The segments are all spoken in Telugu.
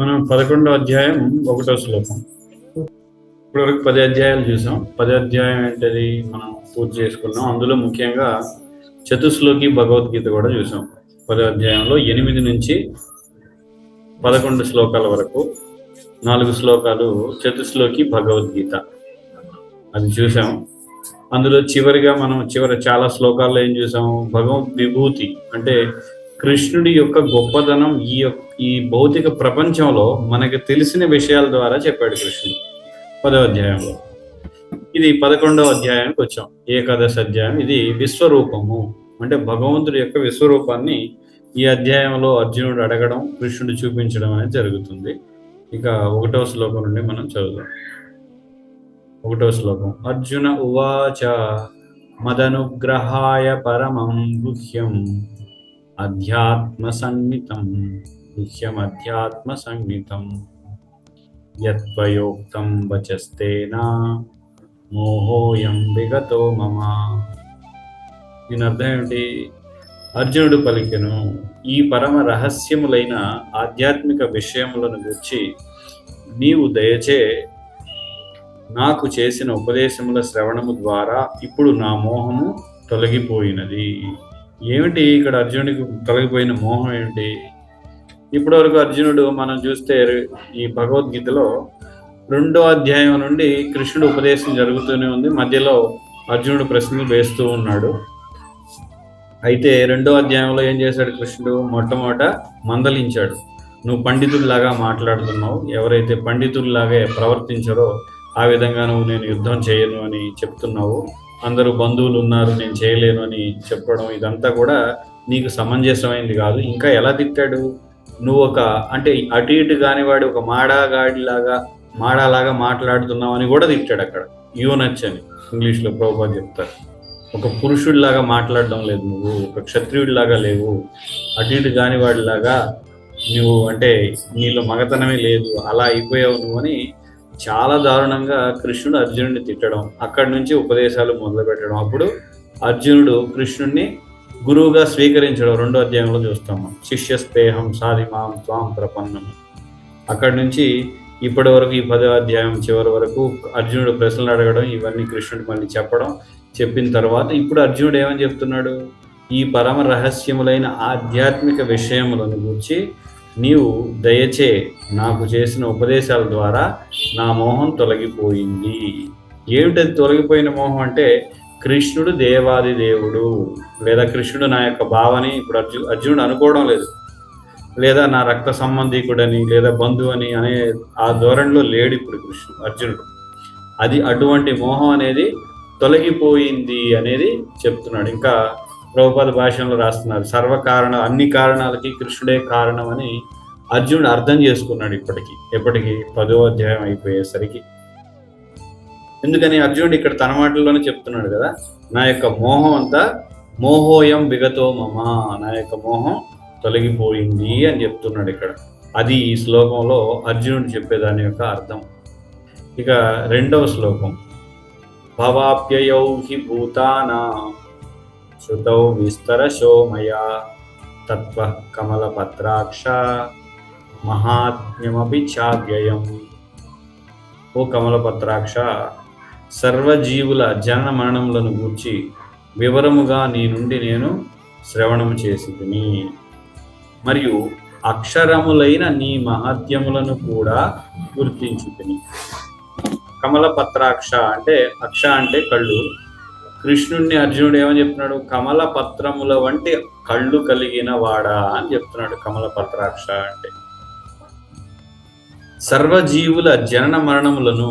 మనం 11వ అధ్యాయం 1వ శ్లోకం. ఇప్పటివరకు 10 అధ్యాయాలు చూసాం. 10 అధ్యాయం ఏంటది మనం పూర్తి చేసుకున్నాం. అందులో ముఖ్యంగా చతుశ్లోకి భగవద్గీత కూడా చూసాం. 10 అధ్యాయంలో 8 నుంచి 11 శ్లోకాల వరకు 4 శ్లోకాలు చతుశ్లోకి భగవద్గీత అది చూసాం. అందులో చివరిగా మనం చాలా శ్లోకాల్లో ఏం చూసాం? భగవద్ విభూతి అంటే కృష్ణుడి యొక్క గొప్పతనం ఈ భౌతిక ప్రపంచంలో మనకి తెలిసిన విషయాల ద్వారా చెప్పాడు కృష్ణుడు 10వ అధ్యాయంలో. ఇది 11వ అధ్యాయానికి వచ్చాం. ఏకాదశ అధ్యాయం. ఇది విశ్వరూపము అంటే భగవంతుడి యొక్క విశ్వరూపాన్ని ఈ అధ్యాయంలో అర్జునుడు అడగడం, కృష్ణుడు చూపించడం అనేది జరుగుతుంది. ఇక 1వ శ్లోకం నుండి మనం చదువుదాం. 1వ శ్లోకం. అర్జున ఉవాచ మదనుగ్రహాయ పరమం గుహ్యం అధ్యాత్మ సంహితం యత్వయోక్తం వచస్తేనా మోహోయం విగతో మమ. దీని అర్థం ఏమిటి? అర్జునుడు పలికెను, ఈ పరమ రహస్యములైన ఆధ్యాత్మిక విషయములను గురించి నీవు దయచే నాకు చేసిన ఉపదేశముల శ్రవణము ద్వారా ఇప్పుడు నా మోహము తొలగిపోయినది. ఏమిటి ఇక్కడ అర్జునుడికి తొలగిపోయిన మోహం ఏమిటి? ఇప్పటివరకు అర్జునుడు మనం చూస్తే ఈ భగవద్గీతలో 2వ అధ్యాయం నుండి కృష్ణుడు ఉపదేశం జరుగుతూనే ఉంది. మధ్యలో అర్జునుడు ప్రశ్నలు వేస్తూ ఉన్నాడు. అయితే 2వ అధ్యాయంలో ఏం చేశాడు కృష్ణుడు? మొట్టమొదట మందలించాడు. నువ్వు పండితుల్లాగా మాట్లాడుతున్నావు, ఎవరైతే పండితుల్లాగా ప్రవర్తించారో ఆ విధంగా నేను యుద్ధం చేయను అని చెప్తున్నావు, అందరూ బంధువులు ఉన్నారు నేను చేయలేను అని చెప్పడం, ఇదంతా కూడా నీకు సమంజసమైంది కాదు. ఇంకా ఎలా తిట్టాడు? నువ్వు అంటే అటు ఇటు కానివాడు ఒక మాడాలాగా మాట్లాడుతున్నావు అని కూడా తిట్టాడు అక్కడ. యూనచ్ అని ఇంగ్లీష్లో ప్రభుపాద చెప్తారు. ఒక పురుషుడిలాగా మాట్లాడడం లేదు, నువ్వు ఒక క్షత్రియుడిలాగా లేవు, అటు ఇటు కానివాడిలాగా నువ్వు, అంటే నీలో మగతనమే లేదు, అలా అయిపోయావు నువ్వు అని చాలా దారుణంగా కృష్ణుడు అర్జునుడిని తిట్టడం, అక్కడి నుంచి ఉపదేశాలు మొదలు పెట్టడం. అప్పుడు అర్జునుడు కృష్ణుడిని గురువుగా స్వీకరించడం 2వ అధ్యాయంలో చూస్తాము. శిష్యస్పేహం సాధిమాం త్వాం ప్రపన్నం. అక్కడి నుంచి ఇప్పటి వరకు ఈ 10వ అధ్యాయం చివరి వరకు అర్జునుడు ప్రశ్నలు అడగడం, ఇవన్నీ కృష్ణుడు మళ్ళీ చెప్పిన తర్వాత ఇప్పుడు అర్జునుడు ఏమని చెప్తున్నాడు? ఈ పరమ రహస్యములైన ఆధ్యాత్మిక విషయములను గురించి నీవు దయచే నాకు చేసిన ఉపదేశాల ద్వారా నా మోహం తొలగిపోయింది. ఏమిటది తొలగిపోయిన మోహం అంటే? కృష్ణుడు దేవాది దేవుడు, లేదా కృష్ణుడు నా యొక్క భావని ఇప్పుడు అర్జునుడు అనుకోవడం లేదు, లేదా నా రక్త సంబంధికుడని లేదా బంధువు అని అనే ఆ ధోరణిలో లేడు ఇప్పుడు అర్జునుడు. అటువంటి మోహం అనేది తొలగిపోయింది అనేది చెప్తున్నాడు. ఇంకా ప్రభుపాద భాషలో రాస్తున్నారు, అన్ని కారణాలకి కృష్ణుడే కారణం అని అర్జునుడు అర్థం చేసుకున్నాడు ఎప్పటికీ 10వ అధ్యాయం అయిపోయేసరికి. ఎందుకని అర్జునుడు ఇక్కడ తన మాటల్లోనే చెప్తున్నాడు కదా, నా యొక్క మోహం అంతా మోహోయం విగతో మమ, నా యొక్క మోహం తొలగిపోయింది అని చెప్తున్నాడు ఇక్కడ. అది ఈ శ్లోకంలో అర్జునుడు చెప్పేదాని యొక్క అర్థం. ఇక 2వ శ్లోకం. భవాప్యయౌ హి భూతానా శ్రుతౌ విస్తరశో మయా తత్వ కమలపత్రాక్ష మహాత్మ్యమపి చావ్యయం. ఓ కమలపత్రాక్ష, సర్వజీవుల జనన మరణములను గూర్చి వివరముగా నీ నుండి నేను శ్రవణము చేసి తిని, మరియు అక్షరములైన నీ మహాత్మ్యములను కూడా గుర్తించి తిని. కమలపత్రాక్ష అంటే, అక్ష అంటే కళ్ళు. కృష్ణుడిని అర్జునుడు ఏమని చెప్తున్నాడు? కమల పత్రముల వంటి కళ్ళు కలిగిన వాడా అని చెప్తున్నాడు. కమలపత్రాక్ష అంటే సర్వజీవుల జనన మరణములను,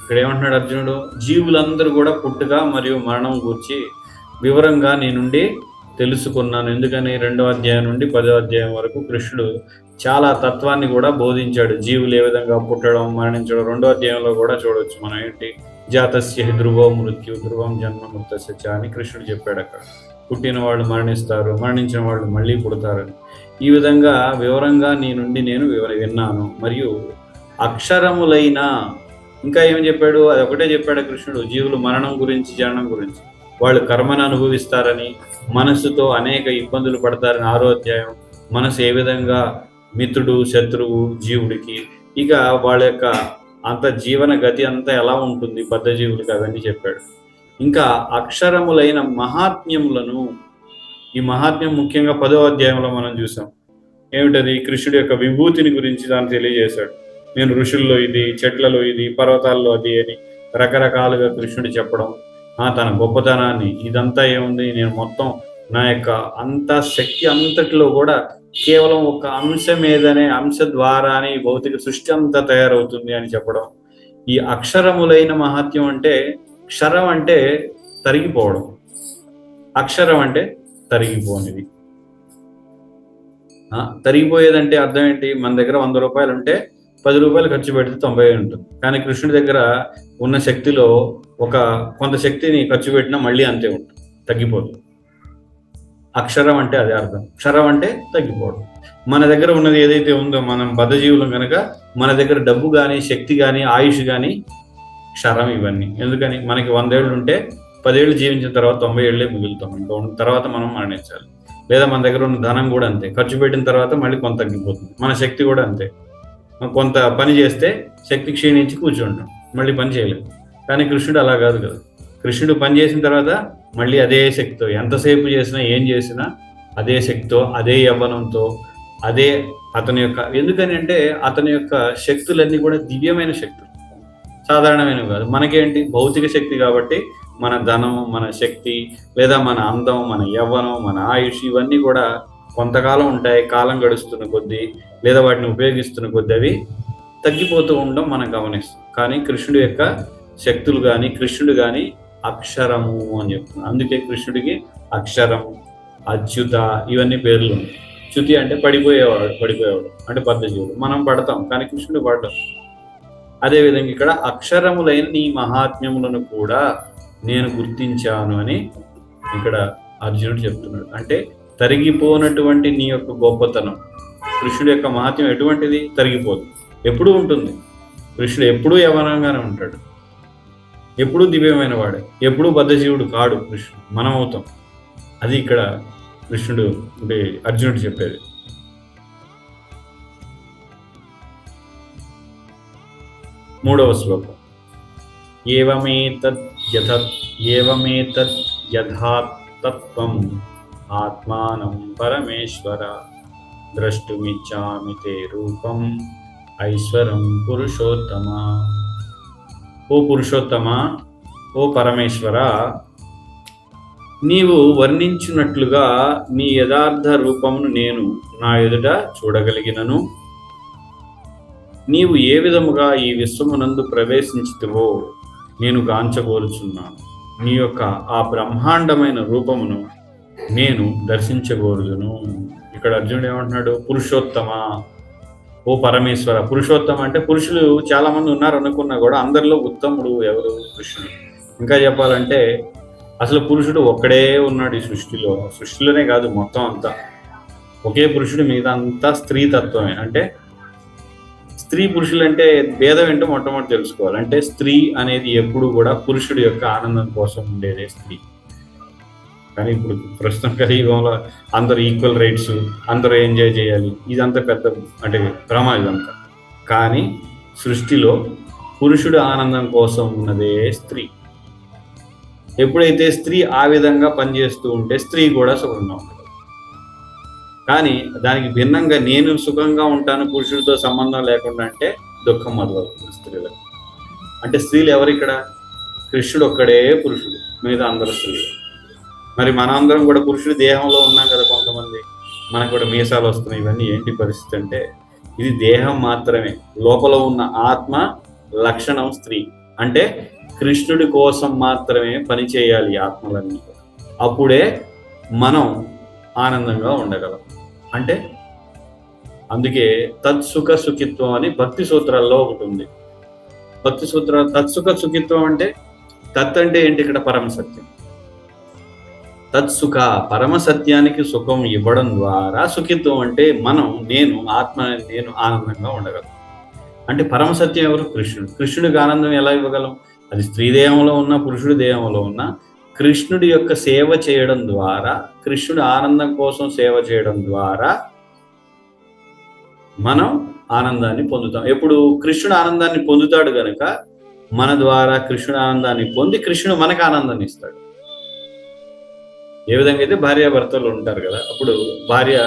ఇక్కడ ఏమంటున్నాడు అర్జునుడు? జీవులందరూ కూడా పుట్టుక మరియు మరణం గురించి వివరంగా నీ నుండి తెలుసుకున్నాను. ఎందుకని 2వ అధ్యాయం నుండి 10వ అధ్యాయం వరకు కృష్ణుడు చాలా తత్వాన్ని కూడా బోధించాడు. జీవులు ఏ విధంగా పుట్టడం మరణించడం 2వ అధ్యాయంలో కూడా చూడవచ్చు మనం. ఏంటి? జాతస్య ధ్రువో మృత్యు ధ్రువం జన్మ మృతస్య చ అని కృష్ణుడు చెప్పాడు అక్కడ. పుట్టిన వాళ్ళు మరణిస్తారు, మరణించిన వాళ్ళు మళ్ళీ పుడతారని. ఈ విధంగా వివరంగా నీ నుండి నేను విన్నాను. మరియు అక్షరములైన, ఇంకా ఏమని చెప్పాడు? అది ఒకటే చెప్పాడు కృష్ణుడు, జీవులు మరణం గురించి జననం గురించి, వాళ్ళు కర్మను అనుభవిస్తారని, మనస్సుతో అనేక ఇబ్బందులు పడతారని 6వ అధ్యాయం, మనసు ఏ విధంగా మిత్రుడు, శత్రువు జీవుడికి. ఇక వాళ్ళ యొక్క అంత జీవన గతి అంతా ఎలా ఉంటుంది బద్ధజీవులకి, అవన్నీ చెప్పాడు. ఇంకా అక్షరములైన మహాత్మ్యములను, ఈ మహాత్మ్యం ముఖ్యంగా 10వ అధ్యాయంలో మనం చూసాం. ఏమిటది? కృష్ణుడి యొక్క విభూతిని గురించి దాన్ని తెలియజేశాడు. నేను ఋషుల్లో ఇది, చెట్లలో ఇది, పర్వతాల్లో అది అని రకరకాలుగా కృష్ణుడు చెప్పడం, తన గొప్పతనాన్ని, ఇదంతా ఏముంది, నేను మొత్తం నా యొక్క అంత శక్తి అంతటిలో కూడా కేవలం ఒక అంశం ఏదనే అంశ ద్వారానే ఈ భౌతిక సృష్టి అంతా తయారవుతుంది అని చెప్పడం. ఈ అక్షరములైన మహత్యం అంటే, క్షరం అంటే తరిగిపోవడం, అక్షరం అంటే తరిగిపోనిది. తరిగిపోయేదంటే అర్థం ఏంటి? మన దగ్గర 100 రూపాయలు ఉంటే 10 రూపాయలు ఖర్చు పెడితే 90 ఉంటుంది. కానీ కృష్ణుడి దగ్గర ఉన్న శక్తిలో కొంత శక్తిని ఖర్చు పెట్టినా మళ్ళీ అంతే ఉంటుంది, తగ్గిపోతుంది. అక్షరం అంటే అదే అర్థం. క్షరం అంటే తగ్గిపోవడం. మన దగ్గర ఉన్నది ఏదైతే ఉందో, మనం బద్ధజీవులం కనుక మన దగ్గర డబ్బు కానీ, శక్తి కానీ, ఆయుష్ కానీ క్షరం. ఇవన్నీ ఎందుకని? మనకి 100 ఏళ్ళు ఉంటే 10 ఏళ్ళు జీవించిన తర్వాత 90 ఏళ్ళే మిగులుతాం. తర్వాత మనం మరణించాలి. లేదా మన దగ్గర ఉన్న ధనం కూడా అంతే, ఖర్చు పెట్టిన తర్వాత మళ్ళీ కొంత తగ్గిపోతుంది. మన శక్తి కూడా అంతే. కొంత పని చేస్తే శక్తి క్షీణించి కూర్చుంటాం, మళ్ళీ పని చేయలేము. కానీ కృష్ణుడు అలా కాదు కదా. కృష్ణుడు పని చేసిన తర్వాత మళ్ళీ అదే శక్తితో, ఎంతసేపు చేసినా ఏం చేసినా అదే శక్తితో, అదే యవ్వనంతో, అదే అతని యొక్క, ఎందుకని అంటే అతని యొక్క శక్తులన్నీ కూడా దివ్యమైన శక్తులు, సాధారణమైనవి కాదు. మనకేంటి? భౌతిక శక్తి కాబట్టి మన ధనం, మన శక్తి, లేదా మన అందం, మన యవ్వనం, మన ఆయుష్, ఇవన్నీ కూడా కొంతకాలం ఉంటాయి. కాలం గడుస్తున్న కొద్దీ, లేదా వాటిని ఉపయోగిస్తున్న కొద్దీ అవి తగ్గిపోతూ ఉండడం మనం గమనిస్తాం. కానీ కృష్ణుడి యొక్క శక్తులు కానీ, కృష్ణుడు కానీ అక్షరము అని చెప్తున్నాడు. అందుకే కృష్ణుడికి అక్షరం, అచ్యుత, ఇవన్నీ పేర్లు ఉన్నాయి. చ్యుతి అంటే పడిపోయేవాడు అంటే బద్ధజీవుడు. మనం పడతాం, కానీ కృష్ణుడు పడ్డం. అదేవిధంగా ఇక్కడ అక్షరములైన నీ మహాత్మ్యములను కూడా నేను గుర్తించాను అని ఇక్కడ అర్జునుడు చెప్తున్నాడు. అంటే తరిగిపోనటువంటి నీ యొక్క గొప్పతనం, కృష్ణుడి యొక్క మహాత్మ్యం ఎటువంటిది? తరిగిపోదు, ఎప్పుడూ ఉంటుంది. కృష్ణుడు ఎప్పుడూ యవనంగానే ఉంటాడు, ఎప్పుడూ దివ్యమైన వాడే, ఎప్పుడూ బద్ధజీవుడు కాడు కృష్ణుడు. మనం అవుతాం. అది ఇక్కడ కృష్ణుడు అంటే అర్జునుడు చెప్పేది. మూడవ శ్లోకం. ఏవమేతద్ యథాతత్వం ఆత్మానం పరమేశ్వర ద్రష్టుమిచ్చామి తే రూపం ఐశ్వరం పురుషోత్తమ. ఓ పురుషోత్తమ, ఓ పరమేశ్వర, నీవు వర్ణించినట్లుగా నీ యథార్థ రూపమును నేను నా ఎదుట చూడగలిగినను, నీవు ఏ విధముగా ఈ విశ్వమునందు ప్రవేశించితివో నేను గాంచగోరుచున్నాను. నీ యొక్క ఆ బ్రహ్మాండమైన రూపమును నేను దర్శించగోరుదును. ఇక్కడ అర్జునుడు ఏమంటున్నాడు? పురుషోత్తమ, ఓ పరమేశ్వర. పురుషోత్తమ అంటే పురుషులు చాలా మంది ఉన్నారు అనుకున్నా కూడా అందరిలో ఉత్తముడు ఎవరు? కృష్ణుడు. ఇంకా చెప్పాలంటే అసలు పురుషుడు ఒక్కడే ఉన్నాడు ఈ సృష్టిలోనే కాదు, మొత్తం అంతా ఒకే పురుషుడు, మీద అంతా స్త్రీ తత్వమే. అంటే స్త్రీ పురుషులు అంటే భేదం ఏంటో మొట్టమొదటి తెలుసుకోవాలి. అంటే స్త్రీ అనేది ఎప్పుడు కూడా పురుషుడి యొక్క ఆనందం కోసం ఉండేదే స్త్రీ. కానీ ఇప్పుడు ప్రస్తుతం కలియుగంలో అందరూ ఈక్వల్ రైట్స్, అందరూ ఎంజాయ్ చేయాలి, ఇదంతా పెద్ద అంటే భ్రమ ఇదంతా. కానీ సృష్టిలో పురుషుడు ఆనందం కోసం ఉన్నదే స్త్రీ. ఎప్పుడైతే స్త్రీ ఆ విధంగా పనిచేస్తూ ఉంటే స్త్రీ కూడా సుఖంగా ఉంటుంది. కానీ దానికి భిన్నంగా నేను సుఖంగా ఉంటాను పురుషుడితో సంబంధం లేకుండా అంటే దుఃఖం మొదలవుతుంది స్త్రీలకు. అంటే స్త్రీలు ఎవరిక్కడ? కృష్ణుడు ఒక్కడే పురుషుడు, మిగతా అందరూ స్త్రీలు. మరి మనందరం కూడా పురుషుడి దేహంలో ఉన్నాం కదా కొంతమంది, మనకు కూడా మీసాలు వస్తున్నాయి. ఇవన్నీ ఏంటి పరిస్థితి అంటే ఇది దేహం మాత్రమే, లోపల ఉన్న ఆత్మ లక్షణం స్త్రీ. అంటే కృష్ణుడి కోసం మాత్రమే పని చేయాలి ఆత్మలన్నీ, అప్పుడే మనం ఆనందంగా ఉండగలం. అంటే అందుకే తత్సుఖ సుఖిత్వం అని భక్తి సూత్రాల్లో ఒకటి ఉంది. భక్తి సూత్రాలు తత్సుఖ సుఖిత్వం అంటే, తత్ అంటే ఏంటి? ఇక్కడ పరమసత్యం. తత్సుఖ, పరమసత్యానికి సుఖం ఇవ్వడం ద్వారా సుఖిత్వం అంటే నేను ఆనందంగా ఉండగలను. అంటే పరమసత్యం ఎవరు? కృష్ణుడు. కృష్ణుడికి ఆనందం ఎలా ఇవ్వగలం? అది స్త్రీ దేహంలో ఉన్న, పురుషుడి దేహంలో ఉన్న, కృష్ణుడి యొక్క సేవ చేయడం ద్వారా, కృష్ణుడి ఆనందం కోసం సేవ చేయడం ద్వారా మనం ఆనందాన్ని పొందుతాం. ఎప్పుడు కృష్ణుడు ఆనందాన్ని పొందుతాడు గనుక మన ద్వారా కృష్ణుడు ఆనందాన్ని పొంది కృష్ణుడు మనకు ఆనందాన్ని ఇస్తాడు. ఏ విధంగా అయితే భార్యాభర్తలు ఉంటారు కదా, అప్పుడు భార్య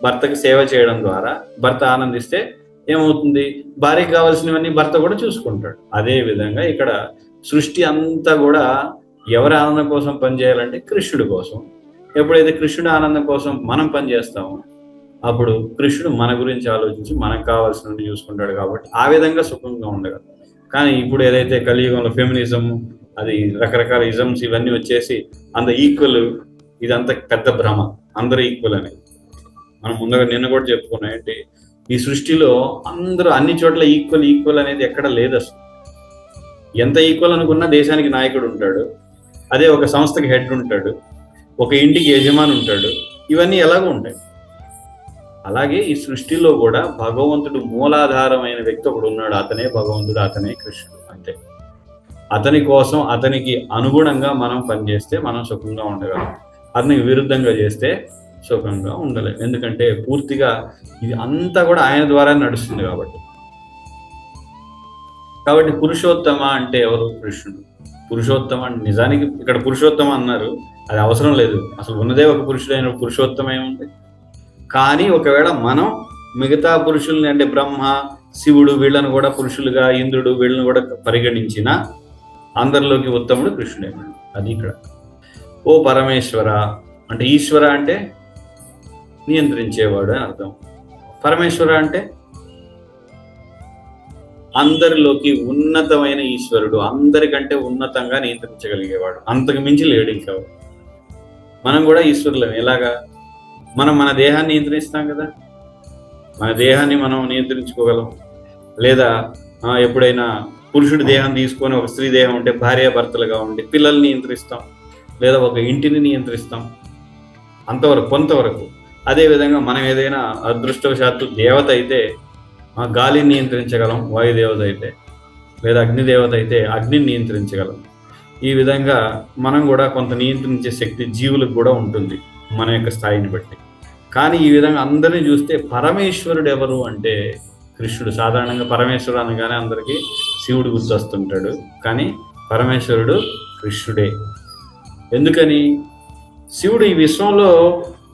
భర్తకి సేవ చేయడం ద్వారా భర్త ఆనందిస్తే ఏమవుతుంది, భార్యకి కావాల్సినవన్నీ భర్త కూడా చూసుకుంటాడు. అదే విధంగా ఇక్కడ సృష్టి అంతా కూడా ఎవరి ఆనందం కోసం పనిచేయాలంటే కృష్ణుడి కోసం. ఎప్పుడైతే కృష్ణుడి ఆనందం కోసం మనం పనిచేస్తామో అప్పుడు కృష్ణుడు మన గురించి ఆలోచించి మనకు కావాల్సినవి చూసుకుంటాడు. కాబట్టి ఆ విధంగా సుఖంగా ఉండగలం. కానీ ఇప్పుడు ఏదైతే కలియుగంలో ఫెమినిజం, అది రకరకాల ఇజమ్స్ ఇవన్నీ వచ్చేసి అంత ఈక్వల్, ఇదంతా పెద్ద భ్రమ, అందరూ ఈక్వల్ అని. మనం ముందుగా నిన్న కూడా చెప్పుకున్నాం ఏంటి, ఈ సృష్టిలో అందరూ అన్ని చోట్ల ఈక్వల్ ఈక్వల్ అనేది ఎక్కడ లేదు అసలు. ఎంత ఈక్వల్ అనుకున్నా దేశానికి నాయకుడు ఉంటాడు, అదే ఒక సంస్థకి హెడ్ ఉంటాడు, ఒక ఇంటికి యజమాని ఉంటాడు, ఇవన్నీ ఎలాగో ఉంటాయి. అలాగే ఈ సృష్టిలో కూడా భగవంతుడు మూలాధారమైన వ్యక్తి ఒకడు ఉన్నాడు, అతనే భగవంతుడు, అతనే కృష్ణుడు. అంతే. అతని కోసం అతనికి అనుగుణంగా మనం పనిచేస్తే మనం సుఖంగా ఉండగలం. అతనికి విరుద్ధంగా చేస్తే సుఖంగా ఉండలేము. ఎందుకంటే పూర్తిగా ఇది అంతా కూడా ఆయన ద్వారా నడుస్తుంది కాబట్టి. పురుషోత్తమ అంటే ఎవరు? కృష్ణుడు. పురుషోత్తమ నిజానికి ఇక్కడ పురుషోత్తమ అన్నారు, అది అవసరం లేదు. అసలు ఉన్నదే ఒక పురుషుడైన పురుషోత్తమ ఏముంది. కానీ ఒకవేళ మనం మిగతా పురుషుల్ని అంటే బ్రహ్మ, శివుడు వీళ్ళను కూడా పురుషులుగా, ఇంద్రుడు వీళ్ళని కూడా పరిగణించిన అందరిలోకి ఉత్తముడు కృష్ణుడే. అది ఇక్కడ. ఓ పరమేశ్వర అంటే ఈశ్వర అంటే నియంత్రించేవాడు అని అర్థం. పరమేశ్వర అంటే అందరిలోకి ఉన్నతమైన ఈశ్వరుడు, అందరికంటే ఉన్నతంగా నియంత్రించగలిగేవాడు, అంతకు మించి లేడు ఇంకా. మనం కూడా ఈశ్వరులం. ఎలాగా? మనం మన దేహాన్ని నియంత్రిస్తాం కదా, మన దేహాన్ని మనం నియంత్రించుకోగలం. లేదా ఎప్పుడైనా పురుషుడి దేహం తీసుకొని ఒక స్త్రీ దేహం ఉంటే భార్యాభర్తలుగా ఉండి పిల్లల్ని నియంత్రిస్తాం, లేదా ఒక ఇంటిని నియంత్రిస్తాం, అంతవరకు కొంతవరకు. అదేవిధంగా మనం ఏదైనా అదృష్టవశాత్తు దేవత అయితే గాలిని నియంత్రించగలం, వాయుదేవత అయితే, లేదా అగ్నిదేవత అయితే అగ్నిని నియంత్రించగలం. ఈ విధంగా మనం కూడా కొంత నియంత్రించే శక్తి జీవులకు కూడా ఉంటుంది మన యొక్క స్థాయిని బట్టి. కానీ ఈ విధంగా అందరినీ చూస్తే పరమేశ్వరుడు ఎవరు అంటే కృష్ణుడు. సాధారణంగా పరమేశ్వరుడు అనగానే అందరికీ శివుడు గుర్తొస్తుంటాడు, కానీ పరమేశ్వరుడు కృష్ణుడే. ఎందుకని? శివుడు ఈ విశ్వంలో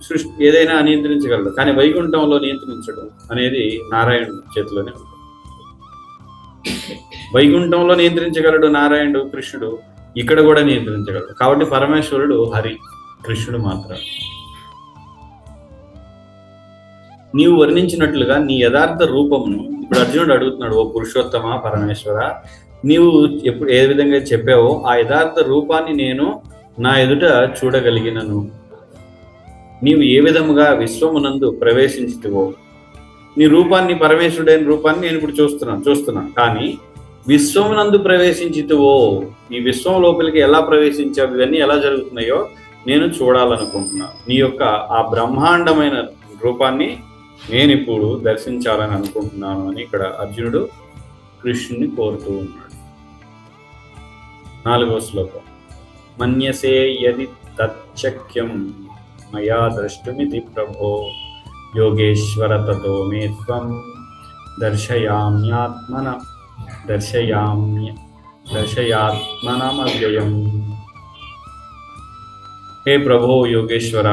సృష్టి ఏదైనా నియంత్రించగలడు, కానీ వైకుంఠంలో నియంత్రించడం అనేది నారాయణుడు చేతిలోనే ఉంటుంది. వైకుంఠంలో నియంత్రించగలడు నారాయణుడు, కృష్ణుడు ఇక్కడ కూడా నియంత్రించగలడు. కాబట్టి పరమేశ్వరుడు హరి, కృష్ణుడు మాత్రం. నీవు వర్ణించినట్లుగా నీ యథార్థ రూపమును ఇప్పుడు అర్జునుడు అడుగుతున్నాడు, ఓ పురుషోత్తమ పరమేశ్వర, నీవు ఎప్పుడు ఏ విధంగా చెప్పావో ఆ యథార్థ రూపాన్ని నేను నా ఎదుట చూడగలిగినను. నీవు ఏ విధముగా విశ్వమునందు ప్రవేశించితివో, నీ రూపాన్ని, పరమేశ్వరుడైన రూపాన్ని నేను ఇప్పుడు చూస్తున్నా. కానీ విశ్వమునందు ప్రవేశించితివో, ఈ విశ్వం లోపలికి ఎలా ప్రవేశించావు, ఇవన్నీ ఎలా జరుగుతున్నాయో నేను చూడాలనుకుంటున్నాను. నీ యొక్క ఆ బ్రహ్మాండమైన రూపాన్ని నేను ఇప్పుడు దర్శించాలని అనుకుంటున్నాను అని ఇక్కడ అర్జునుడు కృష్ణుని కోరుతూ ఉన్నాడు. 4వ శ్లోకం. మన్యసే యది తచ్చక్యం మయా ద్రష్టుమితి ప్రభో యోగేశ్వర తతో మే త్వం దర్శయాత్మనమవ్యయం. హే ప్రభో యోగేశ్వర,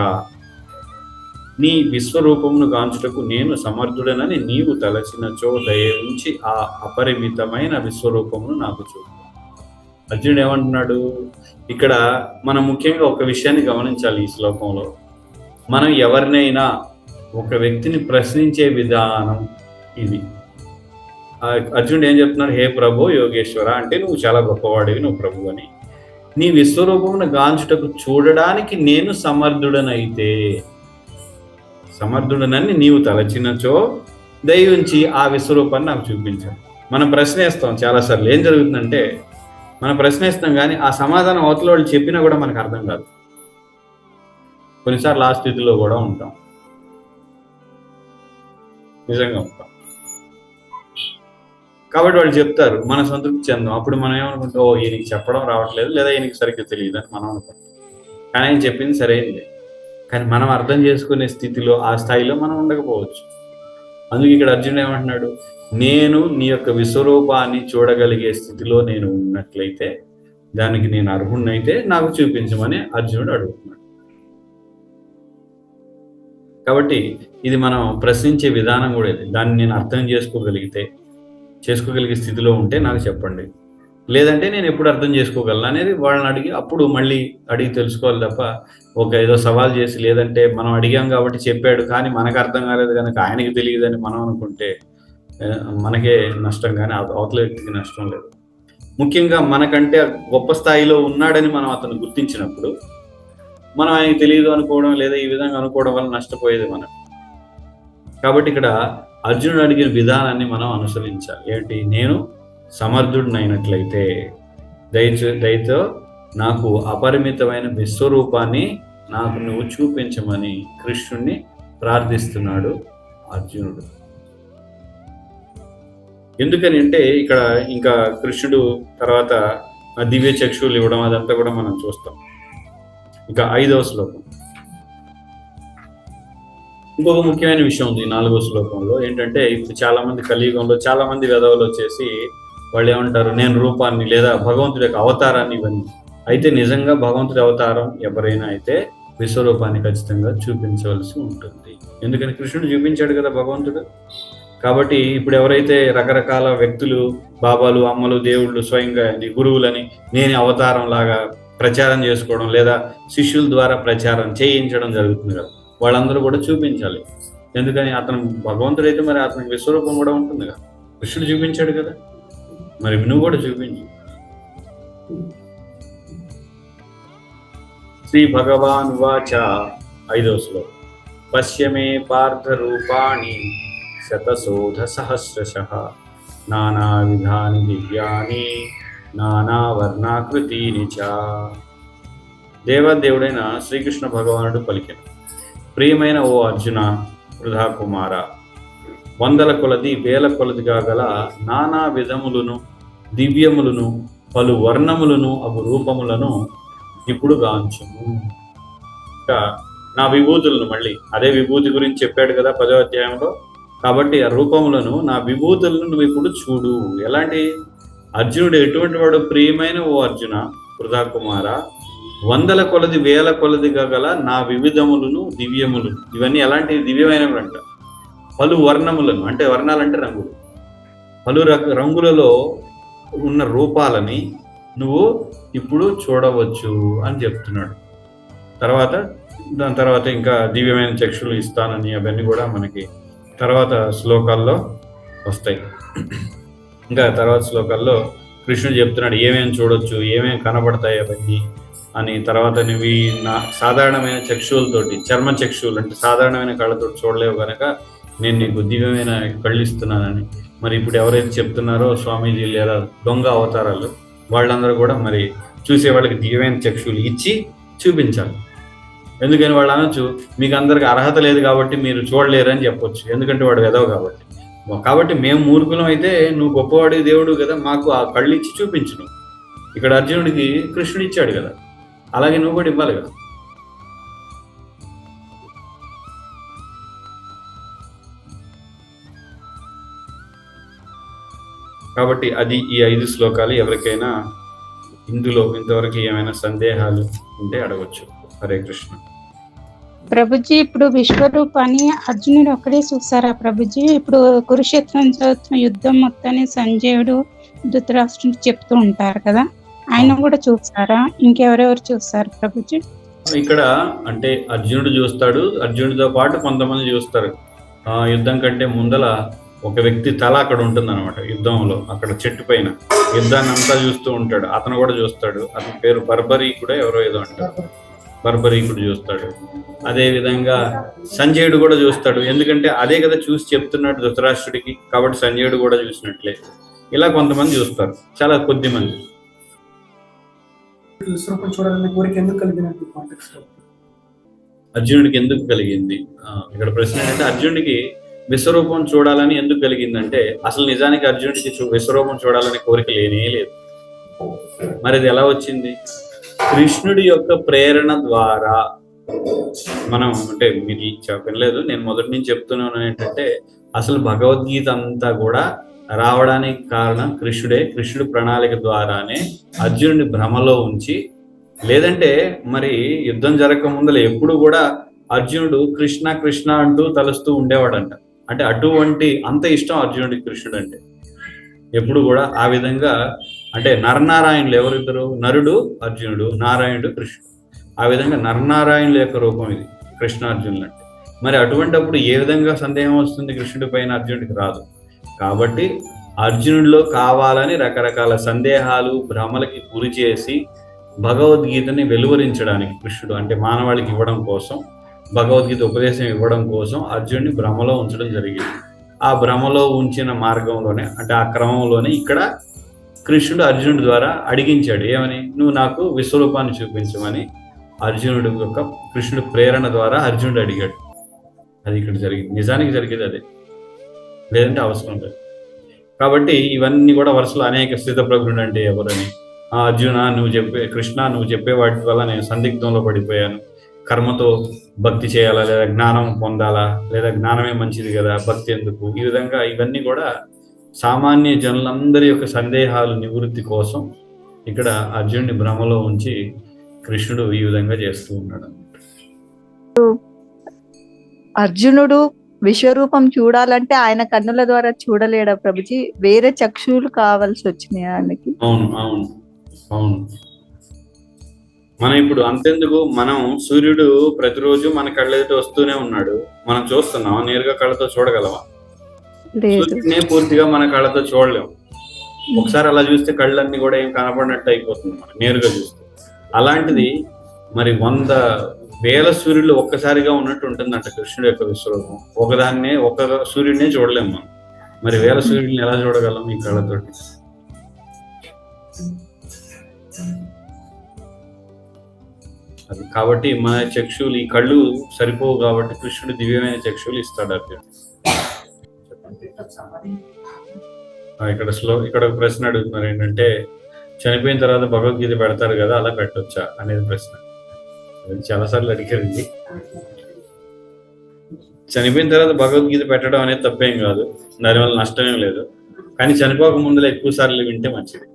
నీ విశ్వరూపమును గాంచుటకు నేను సమర్థుడనని నీవు తలచినచో దయ ఉంచి ఆ అపరిమితమైన విశ్వరూపమును నాకు చూపు. అర్జునుడు ఏమంటున్నాడు ఇక్కడ? మనం ముఖ్యంగా ఒక విషయాన్ని గమనించాలి ఈ శ్లోకంలో. మనం ఎవరినైనా ఒక వ్యక్తిని ప్రశ్నించే విధానం ఇది. అర్జునుడు ఏం చెప్తున్నాడు? హే ప్రభో యోగేశ్వర అంటే నువ్వు చాలా గొప్పవాడివి, నువ్వు ప్రభు అని. నీ విశ్వరూపమును గాంచుటకు చూడడానికి నేను సమర్థుడనని నీవు తలచినచో దయవుంచి ఆ విశ్వరూపాన్ని నాకు చూపించాను. మనం ప్రశ్నేస్తాం చాలాసార్లు. ఏం జరుగుతుందంటే మనం ప్రశ్నిస్తాం, కానీ ఆ సమాధానం అవతల వాళ్ళు చెప్పినా కూడా మనకు అర్థం కాదు. కొన్నిసార్లు ఆ స్థితిలో కూడా ఉంటాం, నిజంగా ఉంటాం. కాబట్టి వాళ్ళు చెప్తారు, మన సంతృప్తి చెందాం. అప్పుడు మనం ఏమనుకుంటాం, ఓ ఈయనకి చెప్పడం రావట్లేదు, లేదా ఈయనకి సరిగ్గా తెలియదు అని మనం అనుకుంటాం. కానీ ఆయన చెప్పింది సరైనది, కానీ మనం అర్థం చేసుకునే స్థితిలో, ఆ స్థాయిలో మనం ఉండకపోవచ్చు. అందుకే ఇక్కడ అర్జునుడు ఏమంటున్నాడు, నేను నీ యొక్క విశ్వరూపాన్ని చూడగలిగే స్థితిలో నేను ఉన్నట్లయితే, దానికి నేను అర్హుణ్ణైతే నాకు చూపించమని అర్జునుడు అడుగుతున్నాడు. కాబట్టి ఇది మనం ప్రశ్నించే విధానం కూడా ఇది. దాన్ని నేను అర్థం చేసుకోగలిగే స్థితిలో ఉంటే నాకు చెప్పండి, లేదంటే నేను ఎప్పుడు అర్థం చేసుకోగలను అనేది వాళ్ళని అడిగి అప్పుడు మళ్ళీ అడిగి తెలుసుకోవాలి తప్ప ఏదో సవాల్ చేసి, లేదంటే మనం అడిగాం కాబట్టి చెప్పాడు కానీ మనకు అర్థం కాలేదు కనుక ఆయనకి తెలియదని మనం అనుకుంటే మనకే నష్టం, కానీ అవతల వ్యక్తికి నష్టం లేదు. ముఖ్యంగా మనకంటే గొప్ప స్థాయిలో ఉన్నాడని మనం అతను గుర్తించినప్పుడు మనం ఆయనకి తెలియదు అనుకోవడం లేదా ఈ విధంగా అనుకోవడం వల్ల నష్టపోయేది మనం. కాబట్టి ఇక్కడ అర్జునుడు అడిగిన విధానాన్ని మనం అనుసరించాలి. ఏంటి, నేను సమర్థుడినైనట్లయితే దయతో నాకు అపరిమితమైన విశ్వరూపాన్ని నాకు నువ్వు చూపించమని కృష్ణుణ్ణి ప్రార్థిస్తున్నాడు అర్జునుడు. ఎందుకని అంటే ఇక్కడ ఇంకా కృష్ణుడు తర్వాత దివ్య చక్షువులు ఇవ్వడం అదంతా కూడా మనం చూస్తాం. ఇంకా 5వ శ్లోకం ఇంకొక ముఖ్యమైన విషయం ఉంది 4వ శ్లోకంలో. ఏంటంటే ఇప్పుడు చాలా మంది కలియుగంలో చాలా మంది వెధవలు వచ్చేసి వాళ్ళు ఏమంటారు, నేను రూపాన్ని లేదా భగవంతుడి యొక్క అవతారాన్ని ఇవన్నీ. అయితే నిజంగా భగవంతుడి అవతారం ఎవరైనా అయితే విశ్వరూపాన్ని ఖచ్చితంగా చూపించవలసి ఉంటుంది. ఎందుకని కృష్ణుడు చూపించాడు కదా భగవంతుడు. కాబట్టి ఇప్పుడు ఎవరైతే రకరకాల వ్యక్తులు, బాబాలు, అమ్మలు, దేవుళ్ళు, స్వయంగా గురువులని నేను అవతారం లాగా ప్రచారం చేసుకోవడం లేదా శిష్యుల ద్వారా ప్రచారం చేయించడం జరుగుతుంది కదా, వాళ్ళందరూ కూడా చూపించాలి. ఎందుకని అతను భగవంతుడైతే మరి అతనికి విశ్వరూపం కూడా ఉంటుంది కదా, కృష్ణుడు చూపించాడు కదా, మరి నువ్వు కూడా చూపించు. శ్రీ భగవాన్ వాచ 5వ శ్లోకం, పశ్యమే పార్థ రూపాణి శతశోధ సహస్రశః నానా విధాని దివ్యాని నానా వర్ణాకృతిని చ. దేవదేవుడైన శ్రీకృష్ణ భగవానుడు పలికెను, ప్రియమైన ఓ అర్జున, వృధా కుమార, వందల కొలది వేల కొలదిగా గల నానా విధములను దివ్యములను పలు వర్ణములను అగు రూపములను ఇప్పుడు గాంచుము. ఇంకా నా విభూతులను, మళ్ళీ అదే విభూతి గురించి చెప్పాడు కదా 10వ అధ్యాయంలో. కాబట్టి ఆ రూపములను, నా విభూతులను నువ్వు ఇప్పుడు చూడు. ఎలాంటి అర్జునుడు ఎటువంటి వాడు, ప్రియమైన ఓ అర్జున, వృధా కుమార, వందల కొలది వేల కొలదిగా గల నా వివిధములను దివ్యములు, ఇవన్నీ ఎలాంటి దివ్యమైనవి అంట. పలు వర్ణములను, అంటే వర్ణాలంటే రంగులు, పలు రంగులలో ఉన్న రూపాలని నువ్వు ఇప్పుడు చూడవచ్చు అని చెప్తున్నాడు. దాని తర్వాత ఇంకా దివ్యమైన చక్షులు ఇస్తానని అవన్నీ కూడా మనకి తర్వాత శ్లోకాల్లో వస్తాయి. ఇంకా తర్వాత శ్లోకాల్లో కృష్ణుడు చెప్తున్నాడు ఏమేమి చూడొచ్చు, ఏమేమి కనబడతాయి అవన్నీ అని. తర్వాత నువ్వు నా సాధారణమైన చక్షువులతోటి, చర్మ చక్షువులు అంటే సాధారణమైన కళ్ళతో చూడలేవు కనుక నేను నీకు దివ్యమైన కళ్ళు ఇస్తున్నానని. మరి ఇప్పుడు ఎవరైతే చెప్తున్నారో స్వామీజీ లేదా దొంగ అవతారాలు, వాళ్ళందరూ కూడా మరి చూసే వాళ్ళకి దివ్యమైన చక్షువులు ఇచ్చి చూపించాలి. ఎందుకని వాళ్ళు అనొచ్చు, మీకు అందరికి అర్హత లేదు కాబట్టి మీరు చూడలేరు అని చెప్పొచ్చు, ఎందుకంటే వాడు వెదవ కాబట్టి. కాబట్టి మేము మూర్ఖులం అయితే నువ్వు గొప్పవాడి దేవుడు కదా, మాకు ఆ కళ్ళు ఇచ్చి చూపించు. నువ్వు ఇక్కడ అర్జునుడికి కృష్ణుడు ఇచ్చాడు కదా, అలాగే నువ్వు కూడా ఇవ్వాలి కదా. కాబట్టి అది ఈ 5 శ్లోకాలు. ఎవరికైనా ఇందులో ఇంతవరకు ఏమైనా సందేహాలు ఉంటే అడగచ్చు. హరే కృష్ణ. ప్రభుజీ, ఇప్పుడు విశ్వరూపాన్ని అర్జునుడు ఒక్కడే చూసారా ప్రభుజీ? ఇప్పుడు కురుక్షేత్రం యుద్ధం మొత్తాన్ని సంజయుడు ధృతరాష్ట్రుడు చెప్తూ ఉంటారు కదా, ఆయన కూడా చూస్తారా? ఇంకెవరెవరు చూస్తారు ప్రభుజీ? ఇక్కడ అంటే అర్జునుడు చూస్తాడు, అర్జునుడితో పాటు కొంతమంది చూస్తారు. యుద్ధం కంటే ముందల ఒక వ్యక్తి తల అక్కడ ఉంటుంది అనమాట. యుద్ధంలో అక్కడ చెట్టు పైన యుద్ధాన్ని అంతా చూస్తూ ఉంటాడు, అతను కూడా చూస్తాడు. అతని పేరు బర్బరీకుడే ఎవరో ఏదో అంటారు, బర్బరీకుడు చూస్తాడు. అదే విధంగా సంజయుడు కూడా చూస్తాడు, ఎందుకంటే అదే కదా చూసి చెప్తున్నాడు ధృతరాష్ట్రుడికి, కాబట్టి సంజయుడు కూడా చూసినట్లే. ఇలా కొంతమంది చూస్తారు, చాలా కొద్ది మంది. అర్జునుడికి ఎందుకు కలిగింది ఇక్కడ ప్రశ్న ఏంటంటే, అర్జునుడికి విశ్వరూపం చూడాలని ఎందుకు కలిగిందంటే, అసలు నిజానికి అర్జునుడికి విశ్వరూపం చూడాలని కోరిక లేనే లేదు. మరి అది ఎలా వచ్చింది? కృష్ణుడి యొక్క ప్రేరణ ద్వారా. మనం అంటే మీరు వినలేదు, నేను మొదటి నుంచి చెప్తున్నాను ఏంటంటే, అసలు భగవద్గీత అంతా కూడా రావడానికి కారణం కృష్ణుడే. కృష్ణుడు ప్రణాళిక ద్వారానే అర్జునుడిని భ్రమలో ఉంచి, లేదంటే మరి యుద్ధం జరగక ముందర ఎప్పుడు కూడా అర్జునుడు కృష్ణ కృష్ణ అంటూ తలుస్తూ ఉండేవాడంట. అంటే అటువంటి అంత ఇష్టం అర్జునుడికి కృష్ణుడు అంటే. ఎప్పుడు కూడా ఆ విధంగా, అంటే నరనారాయణులు ఎవరిద్దరు? నరుడు అర్జునుడు, నారాయణుడు కృష్ణుడు. ఆ విధంగా నరనారాయణుల యొక్క రూపం ఇది కృష్ణార్జునులు అంటే. మరి అటువంటిప్పుడు ఏ విధంగా సందేహం వస్తుంది కృష్ణుడి పైన? అర్జునుడికి రాదు. కాబట్టి అర్జునుడిలో కావాలని రకరకాల సందేహాలు, భ్రమలకి గురి చేసి భగవద్గీతని వెలువరించడానికి కృష్ణుడు, అంటే మానవాళికి ఇవ్వడం కోసం, భగవద్గీత ఉపదేశం ఇవ్వడం కోసం అర్జునుడిని భ్రమలో ఉంచడం జరిగింది. ఆ భ్రమలో ఉంచిన మార్గంలోనే, అంటే ఆ క్రమంలోనే ఇక్కడ కృష్ణుడు అర్జునుడి ద్వారా అడిగించాడు. ఏమని? నువ్వు నాకు విశ్వరూపాన్ని చూపించమని అర్జునుడు యొక్క కృష్ణుడు ప్రేరణ ద్వారా అర్జునుడు అడిగాడు. అది ఇక్కడ జరిగింది. నిజానికి జరిగేది అదే, లేదంటే అవసరం లేదు. కాబట్టి ఇవన్నీ కూడా వరుసలో అనేక స్థితప్రజ్ఞుడు అంటే ఎవరని, అర్జున నువ్వు చెప్పే, కృష్ణ నువ్వు చెప్పే వాటి వల్ల నేను సందిగ్ధంలో పడిపోయాను. కర్మతో భక్తి చేయాలా, లేదా జ్ఞానం పొందాలా, లేదా జ్ఞానమే మంచిది కదా, భక్తి ఎందుకు? ఈ విధంగా ఇవన్నీ కూడా సామాన్య జనులందరి యొక్క సందేహాలు నివృత్తి కోసం ఇక్కడ అర్జునుడిని భ్రమలో ఉంచి కృష్ణుడు ఈ విధంగా చేస్తూ ఉన్నాడు. అర్జునుడు విశ్వరూపం చూడాలంటే ఆయన కన్నుల ద్వారా చూడలేడా ప్రభుజీ? వేరే చక్షువులు కావాల్సి వచ్చినాయి ఆయనకి. అవును అవును అవును. మనం ఇప్పుడు అంతెందుకు, మనం సూర్యుడు ప్రతిరోజు మన కళ్ళెదుట వస్తూనే ఉన్నాడు, మనం చూస్తున్నాం. నేరుగా కళ్ళతో చూడగలమా? సూర్యుడినే పూర్తిగా మన కళ్ళతో చూడలేము. ఒకసారి అలా చూస్తే కళ్ళన్నీ కూడా ఏం కనపడినట్టు అయిపోతుంది మనం నేరుగా చూస్తే. అలాంటిది మరి 100,000 సూర్యులు ఒక్కసారిగా ఉన్నట్టు ఉంటుందంట కృష్ణుడు యొక్క విశ్వరూపం. ఒకదాన్నే, ఒక సూర్యుడినే చూడలేము మనం. మరి 1000 సూర్యుడిని ఎలా చూడగలం ఈ కళ్ళతోటి? అది కాబట్టి మన చక్షువులు, ఈ కళ్ళు సరిపోవు కాబట్టి కృష్ణుడు దివ్యమైన చక్షువులు ఇస్తాడు అర్జునుడు. ఇక్కడ ఒక ప్రశ్న అడుగుతున్నారు ఏంటంటే, చనిపోయిన తర్వాత భగవద్గీత పెడతారు కదా, అలా పెట్టొచ్చా అనేది ప్రశ్న. అది చాలాసార్లు అడిగారండి. చనిపోయిన తర్వాత భగవద్గీత పెట్టడం అనేది తప్పేం కాదు, దానివల్ల నష్టమేం లేదు. కానీ చనిపోక ముందులో ఎక్కువ సార్లు వింటే మంచిది.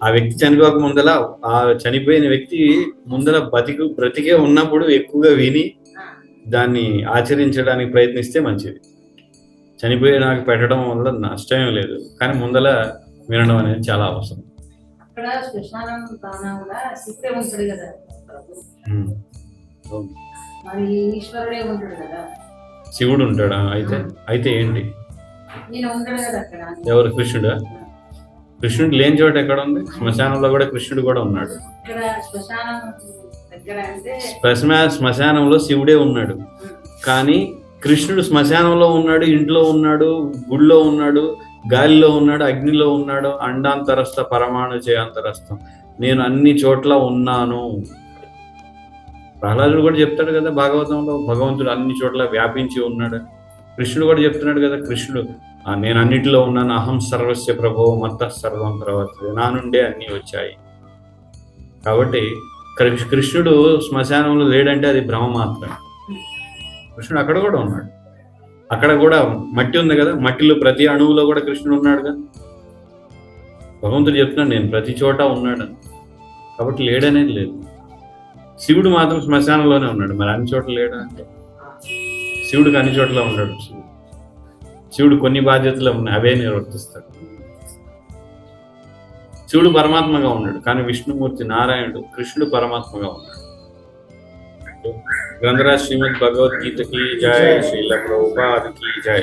ఆ వ్యక్తి చనిపోక ముందల, ఆ చనిపోయిన వ్యక్తి ముందల బ్రతికే ఉన్నప్పుడు ఎక్కువగా విని దాన్ని ఆచరించడానికి ప్రయత్నిస్తే మంచిది. చనిపోయినాక పెట్టడం వల్ల నష్టమేం లేదు, కానీ ముందల వినడం అనేది చాలా అవసరం. శివుడు ఉంటాడా? అయితే ఏంటి? ఎవరు? కృష్ణుడా? కృష్ణుడు లేని చోట ఎక్కడ ఉంది? శ్మశానంలో కూడా కృష్ణుడు కూడా ఉన్నాడు. శ్మశానంలో శివుడే ఉన్నాడు, కానీ కృష్ణుడు శ్మశానంలో ఉన్నాడు, ఇంట్లో ఉన్నాడు, గుడిలో ఉన్నాడు, గాలిలో ఉన్నాడు, అగ్నిలో ఉన్నాడు. అండాంతరస్థ పరమాణు చేయాంతరస్థం, నేను అన్ని చోట్ల ఉన్నాను. ప్రహ్లాదుడు కూడా చెప్తాడు కదా భాగవతంలో, భగవంతుడు అన్ని చోట్ల వ్యాపించి ఉన్నాడు. కృష్ణుడు కూడా చెప్తున్నాడు కదా, కృష్ణుడు నేను అన్నిటిలో ఉన్నాను, అహం సర్వస్య ప్రభో మత్త సర్వం ప్రవర్తతే, నా నుండే అన్నీ వచ్చాయి. కాబట్టి కృష్ణుడు శ్మశానంలో లేడంటే అది భ్రమ మాత్రమే. కృష్ణుడు అక్కడ కూడా ఉన్నాడు. అక్కడ కూడా మట్టి ఉంది కదా, మట్టిలో ప్రతి అణువులో కూడా కృష్ణుడు ఉన్నాడు కదా. భగవంతుడు చెప్తున్నాడు నేను ప్రతి చోట ఉన్నాడని. కాబట్టి లేడనేది లేదు. శివుడు మాత్రం శ్మశానంలోనే ఉన్నాడు, మరి అన్ని చోట్ల లేడా అంటే? శివుడికి అన్ని చోట్ల ఉన్నాడు. శివుడు కొన్ని బాధ్యతలు ఉన్నాయి, అవే నిర్వర్తిస్తాడు. శివుడు పరమాత్మగా ఉన్నాడు, కానీ విష్ణుమూర్తి నారాయణుడు, కృష్ణుడు పరమాత్మగా ఉన్నాడు. గ్రంథరాజ్ శ్రీమద్ భగవద్గీత కీ జై, శ్రీల ప్రభుపాద కీ జై.